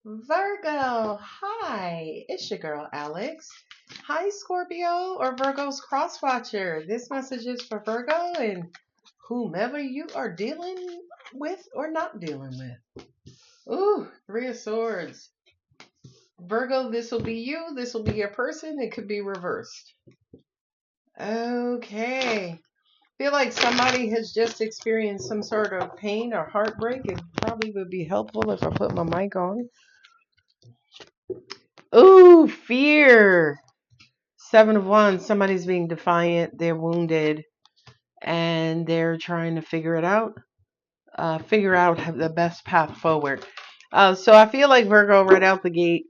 Virgo, hi, it's your girl Alex. Hi, Scorpio or Virgo's crosswatcher. This message is for Virgo and whomever you are dealing with or not dealing with. Ooh, Three of Swords. Virgo, this will be you. This will be your person. It could be reversed. Okay. Feel like somebody has just experienced some sort of pain or heartbreak. It probably would be helpful if I put my mic on. Ooh, fear. Seven of Wands, somebody's being defiant, they're wounded, and they're trying to figure it out, figure out the best path forward. So I feel like Virgo, right out the gate,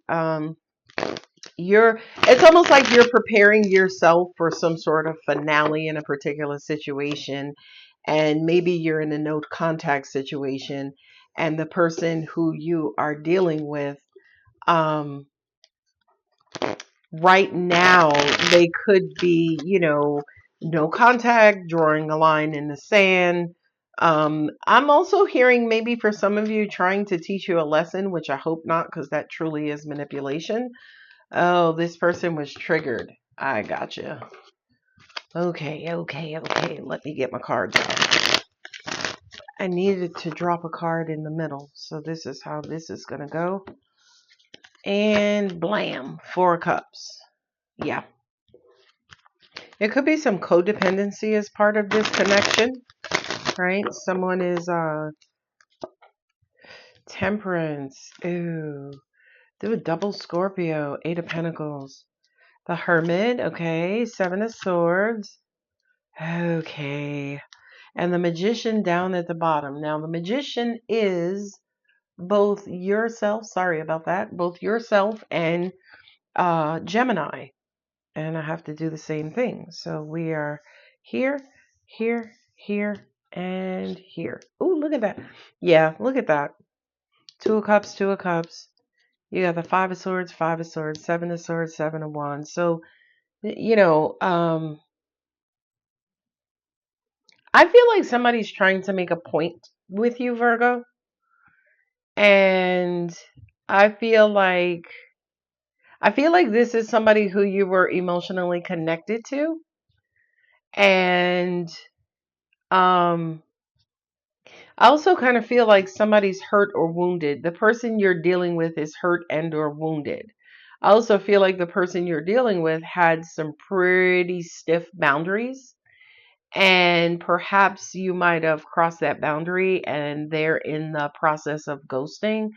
it's almost like you're preparing yourself for some sort of finale in a particular situation, and maybe you're in a no contact situation, and the person who you are dealing with, um, right now they could be, no contact, drawing a line in the sand. I'm also hearing maybe for some of you trying to teach you a lesson, which I hope not, because that truly is manipulation. Oh, this person was triggered. I gotcha. Okay. Let me get my cards out. I needed to drop a card in the middle, so this is how this is going to go. And blam, Four of Cups. Yeah. It could be some codependency as part of this connection, right? Someone is Temperance. Ooh. Do a double Scorpio, Eight of Pentacles. The Hermit, okay. Seven of Swords. Okay. And the Magician down at the bottom. Now the Magician is both yourself, sorry about that, both yourself and Gemini. And I have to do the same thing. So we are here, here, and here. Oh, look at that. Yeah, look at that. Two of Cups, Two of Cups. You got the Five of Swords, Five of Swords, Seven of Swords, Seven of Wands. So, I feel like somebody's trying to make a point with you, Virgo. And I feel like this is somebody who you were emotionally connected to. And I also kind of feel like somebody's hurt or wounded. The person you're dealing with is hurt and or wounded. I also feel like the person you're dealing with had some pretty stiff boundaries, and perhaps you might have crossed that boundary and they're in the process of ghosting.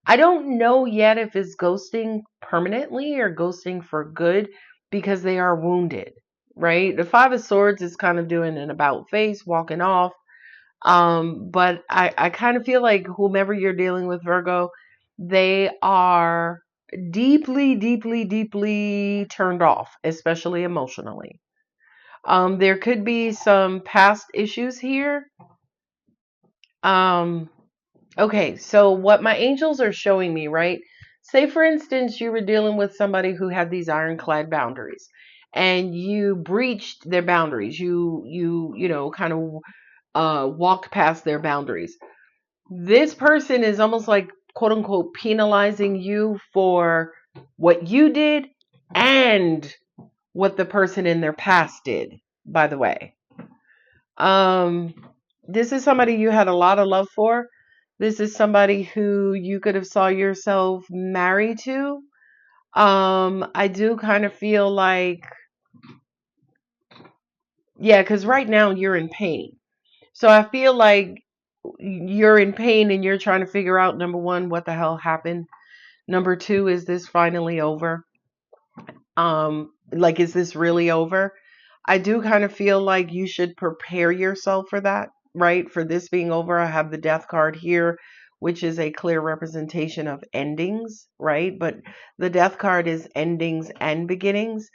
I don't know yet if it's ghosting permanently or ghosting for good because they are wounded, right? The Five of Swords is kind of doing an about face, walking off. But I kind of feel like whomever you're dealing with, Virgo, they are deeply turned off, especially emotionally. There could be some past issues here. Okay, so what my angels are showing me, right? Say, for instance, you were dealing with somebody who had these ironclad boundaries and you breached their boundaries. Kind of walked past their boundaries. This person is almost like, quote unquote, penalizing you for what you did and what the person in their past did, by the way. This is somebody you had a lot of love for. This is somebody who you could have saw yourself married to. I do kind of feel like, yeah, because right now you're in pain. So I feel like you're in pain and you're trying to figure out, number one, what the hell happened. Number two, is this finally over? Like, is this really over? I do kind of feel like you should prepare yourself for that, right? For this being over. I have the death card here, which is a clear representation of endings, right? But the death card is endings and beginnings.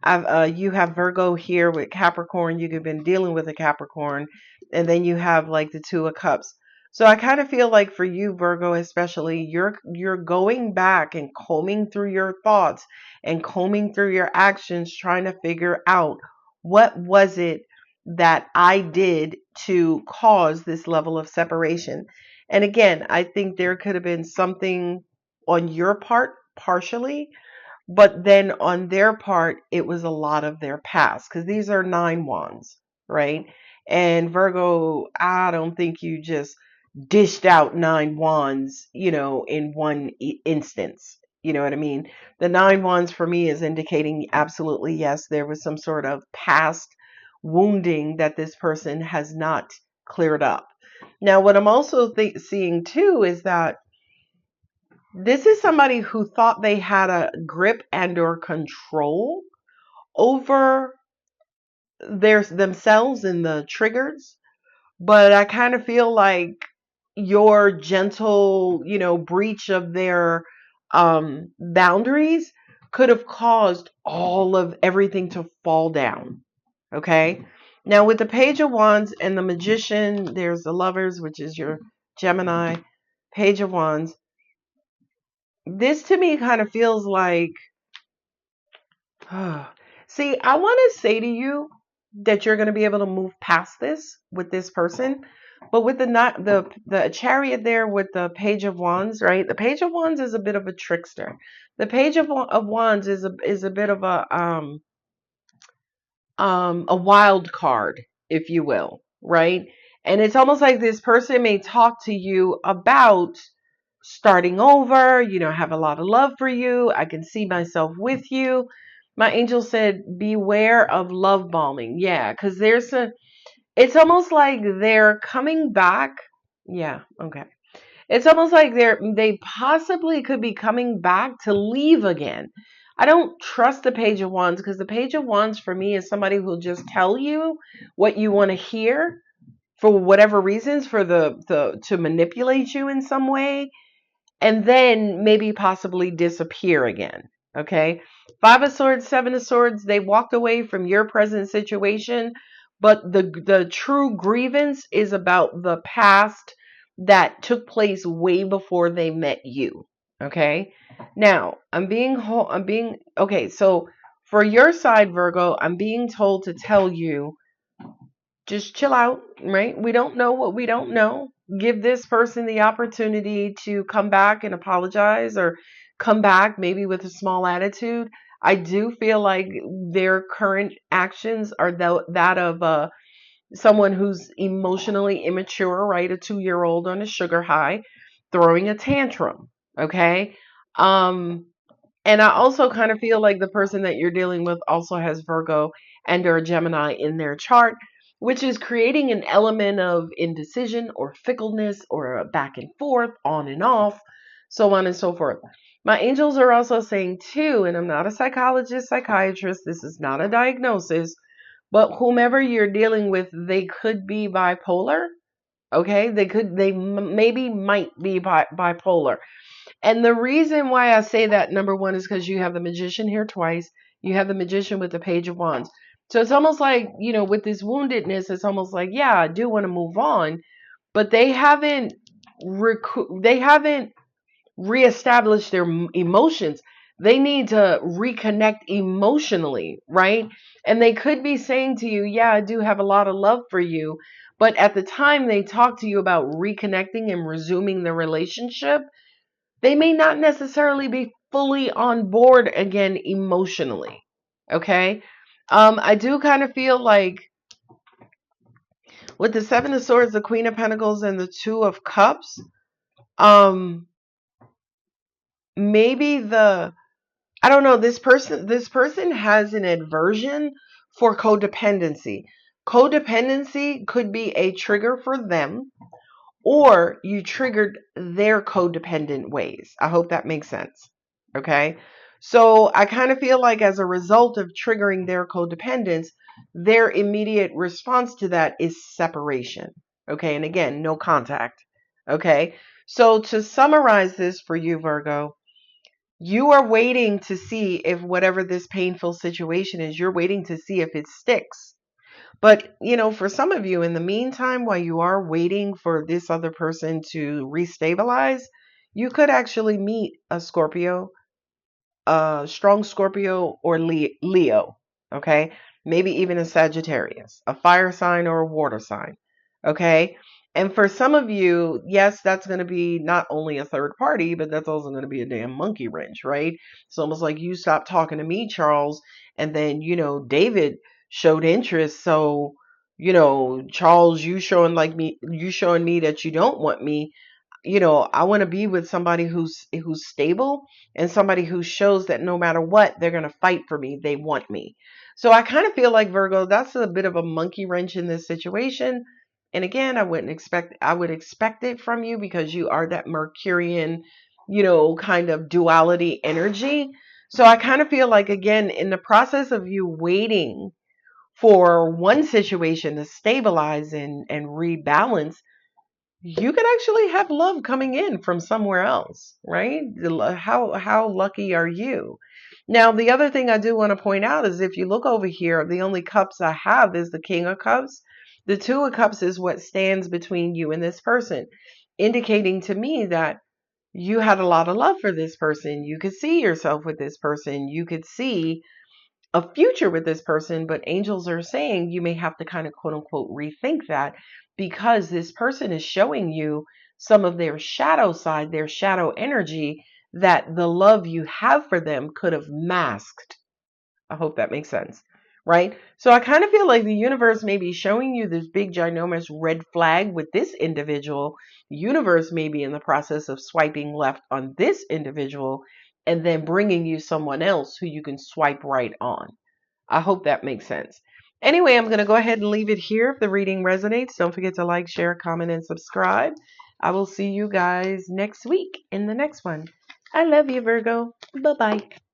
You have Virgo here with Capricorn. You've been dealing with a Capricorn, and then you have like the Two of Cups. So I kind of feel like for you, Virgo, especially, you're going back and combing through your thoughts and combing through your actions, trying to figure out what was it that I did to cause this level of separation. And again, I think there could have been something on your part partially, but then on their part, it was a lot of their past because these are 9 wands, right? And Virgo, I don't think you just dished out 9 wands, in one instance. You know what I mean? The 9 wands for me is indicating absolutely yes, there was some sort of past wounding that this person has not cleared up. Now, what I'm also seeing too is that this is somebody who thought they had a grip and or control over themselves and the triggers, but I kind of feel like your gentle, breach of their boundaries could have caused all of everything to fall down. Okay. Now, with the Page of Wands and the Magician, there's the Lovers, which is your Gemini, Page of Wands. This to me kind of feels like, see, I want to say to you that you're going to be able to move past this with this person. But with the Chariot there with the Page of Wands, right? The Page of Wands is a bit of a trickster. The Page of Wands is a bit of a wild card, if you will, right? And it's almost like this person may talk to you about starting over, have a lot of love for you. I can see myself with you. My angel said, beware of love bombing. Yeah, because it's almost like they're coming back. Yeah, okay. It's almost like they possibly could be coming back to leave again. I don't trust the Page of Wands because the Page of Wands for me is somebody who'll just tell you what you want to hear for whatever reasons, for the to manipulate you in some way, and then maybe possibly disappear again. Okay. 5 of Swords, 7 of Swords, they walked away from your present situation, but the true grievance is about the past that took place way before they met you. Okay. Now, okay. So for your side, Virgo, I'm being told to tell you, just chill out, right? We don't know what we don't know. Give this person the opportunity to come back and apologize, or come back maybe with a small attitude. I do feel like their current actions are that of someone who's emotionally immature, right? A 2-year-old on a sugar high throwing a tantrum. Okay. And I also kind of feel like the person that you're dealing with also has Virgo and or Gemini in their chart, which is creating an element of indecision or fickleness or a back and forth, on and off, so on and so forth. My angels are also saying too, and I'm not a psychologist, psychiatrist, this is not a diagnosis, but whomever you're dealing with, they could be bipolar. Okay, they maybe might be bipolar. And the reason why I say that, number one, is because you have the Magician here twice. You have the Magician with the Page of Wands. So it's almost like, with this woundedness, it's almost like, yeah, I do want to move on, but they haven't reestablished their emotions. They need to reconnect emotionally, right? And they could be saying to you, yeah, I do have a lot of love for you. But at the time they talk to you about reconnecting and resuming the relationship, they may not necessarily be fully on board again emotionally. Okay. I do kind of feel like with the 7 of Swords, the Queen of Pentacles, and the 2 of Cups, maybe I don't know, this person has an aversion for codependency. Codependency could be a trigger for them, or you triggered their codependent ways. I hope that makes sense. Okay. So I kind of feel like as a result of triggering their codependence, their immediate response to that is separation. Okay. And again, no contact. Okay. So to summarize this for you, Virgo, you are waiting to see if whatever this painful situation is, you're waiting to see if it sticks. But, for some of you, in the meantime, while you are waiting for this other person to restabilize, you could actually meet a Scorpio, a strong Scorpio, or Leo. Okay. Maybe even a Sagittarius, a fire sign or a water sign. Okay. And for some of you, yes, that's going to be not only a third party, but that's also going to be a damn monkey wrench, right? It's almost like you stopped talking to me, Charles, and then, David showed interest. So, Charles, you showing me that you don't want me. I want to be with somebody who's stable and somebody who shows that no matter what, they're going to fight for me. They want me. So I kind of feel like, Virgo, that's a bit of a monkey wrench in this situation. And again, I would expect it from you because you are that Mercurian, kind of duality energy. So I kind of feel like, again, in the process of you waiting for one situation to stabilize and rebalance, you could actually have love coming in from somewhere else, right? How lucky are you? Now, the other thing I do want to point out is if you look over here, the only cups I have is the King of Cups. The Two of Cups is what stands between you and this person, indicating to me that you had a lot of love for this person. You could see yourself with this person. You could see a future with this person, but angels are saying you may have to kind of quote unquote rethink that because this person is showing you some of their shadow side, their shadow energy that the love you have for them could have masked. I hope that makes sense, right? So I kind of feel like the universe may be showing you this big ginormous red flag with this individual. The universe may be in the process of swiping left on this individual and then bringing you someone else who you can swipe right on. I hope that makes sense. Anyway, I'm going to go ahead and leave it here. If the reading resonates, don't forget to like, share, comment, and subscribe. I will see you guys next week in the next one. I love you, Virgo. Bye-bye.